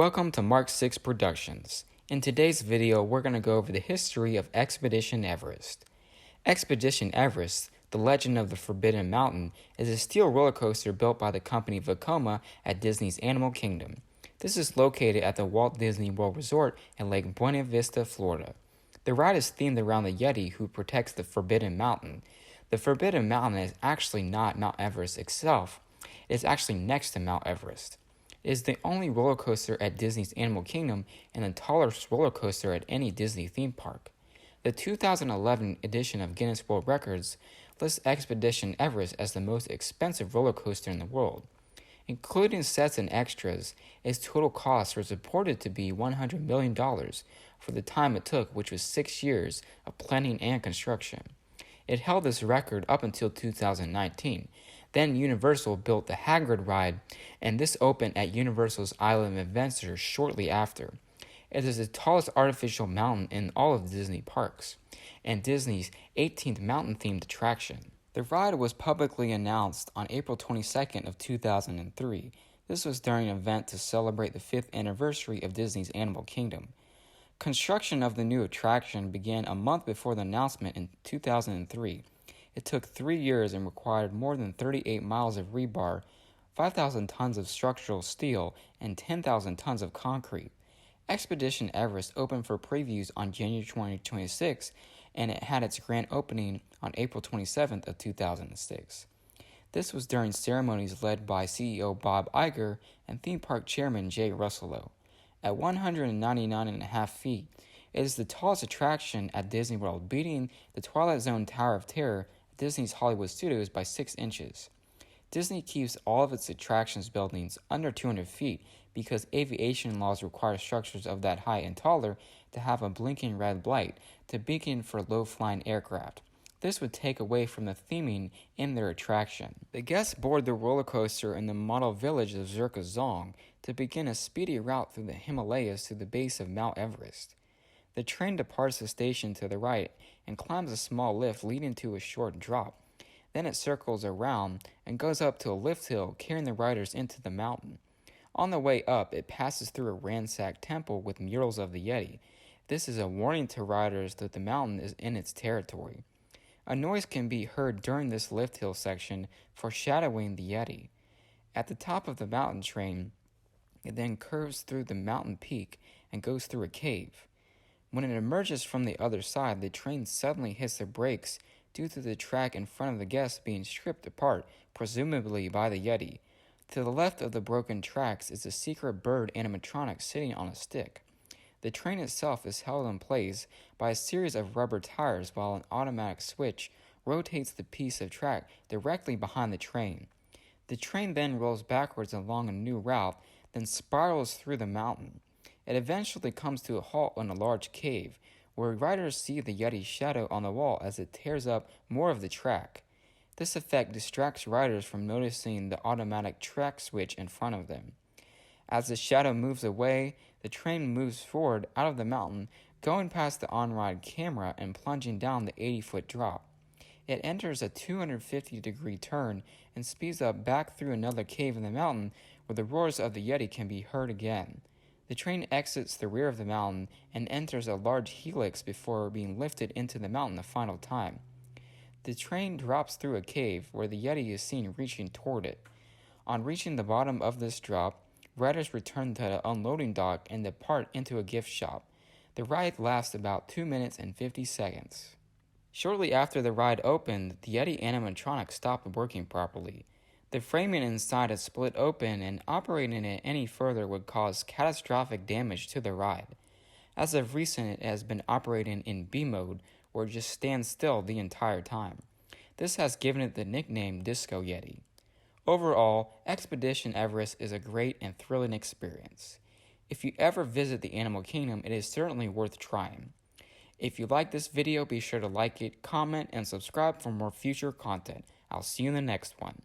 Welcome to Mark 6 Productions. In today's video, we're going to go over the history of Expedition Everest. Expedition Everest, the legend of the Forbidden Mountain, is a steel roller coaster built by the company Vekoma at Disney's Animal Kingdom. This is located at the Walt Disney World Resort in Lake Buena Vista, Florida. The ride is themed around the Yeti who protects the Forbidden Mountain. The Forbidden Mountain is actually not Mount Everest itself. It is actually next to Mount Everest. It is the only roller coaster at Disney's Animal Kingdom and the tallest roller coaster at any Disney theme park. The 2011 edition of Guinness World Records lists Expedition Everest as the most expensive roller coaster in the world. Including sets and extras, its total cost was reported to be $100 million for the time it took, which was 6 years of planning and construction. It held this record up until 2019. Then Universal built the Hagrid ride, and this opened at Universal's Island of Adventure shortly after. It is the tallest artificial mountain in all of the Disney parks, and Disney's 18th mountain-themed attraction. The ride was publicly announced on April 22nd of 2003. This was during an event to celebrate the 5th anniversary of Disney's Animal Kingdom. Construction of the new attraction began a month before the announcement in 2003. It took 3 years and required more than 38 miles of rebar, 5,000 tons of structural steel, and 10,000 tons of concrete. Expedition Everest opened for previews on January 2026, and it had its grand opening on April 27th of 2006. This was during ceremonies led by CEO Bob Iger and theme park chairman Jay Russello. At 199.5 feet, it is the tallest attraction at Disney World, beating the Twilight Zone Tower of Terror at Disney's Hollywood Studios by 6 inches. Disney keeps all of its attractions buildings under 200 feet because aviation laws require structures of that height and taller to have a blinking red light to beacon for low-flying aircraft. This would take away from the theming in their attraction. The guests board the roller coaster in the model village of Zircozong to begin a speedy route through the Himalayas to the base of Mount Everest. The train departs the station to the right and climbs a small lift leading to a short drop. Then it circles around and goes up to a lift hill, carrying the riders into the mountain. On the way up, it passes through a ransacked temple with murals of the Yeti. This is a warning to riders that the mountain is in its territory. A noise can be heard during this lift hill section, foreshadowing the Yeti. At the top of the mountain train, it then curves through the mountain peak and goes through a cave. When it emerges from the other side, the train suddenly hits the brakes due to the track in front of the guests being stripped apart, presumably by the Yeti. To the left of the broken tracks is a secret bird animatronic sitting on a stick. The train itself is held in place by a series of rubber tires while an automatic switch rotates the piece of track directly behind the train. The train then rolls backwards along a new route, then spirals through the mountain. It eventually comes to a halt in a large cave, where riders see the Yeti's shadow on the wall as it tears up more of the track. This effect distracts riders from noticing the automatic track switch in front of them. As the shadow moves away, the train moves forward out of the mountain, going past the on-ride camera and plunging down the 80-foot drop. It enters a 250-degree turn and speeds up back through another cave in the mountain where the roars of the Yeti can be heard again. The train exits the rear of the mountain and enters a large helix before being lifted into the mountain a final time. The train drops through a cave where the Yeti is seen reaching toward it. On reaching the bottom of this drop, riders return to the unloading dock and depart into a gift shop. The ride lasts about 2 minutes and 50 seconds. Shortly after the ride opened, the Yeti animatronic stopped working properly. The framing inside is split open, and operating it any further would cause catastrophic damage to the ride. As of recent, it has been operating in B mode, where it just stands still the entire time. This has given it the nickname Disco Yeti. Overall, Expedition Everest is a great and thrilling experience. If you ever visit the Animal Kingdom, it is certainly worth trying. If you like this video, be sure to like it, comment, and subscribe for more future content. I'll see you in the next one.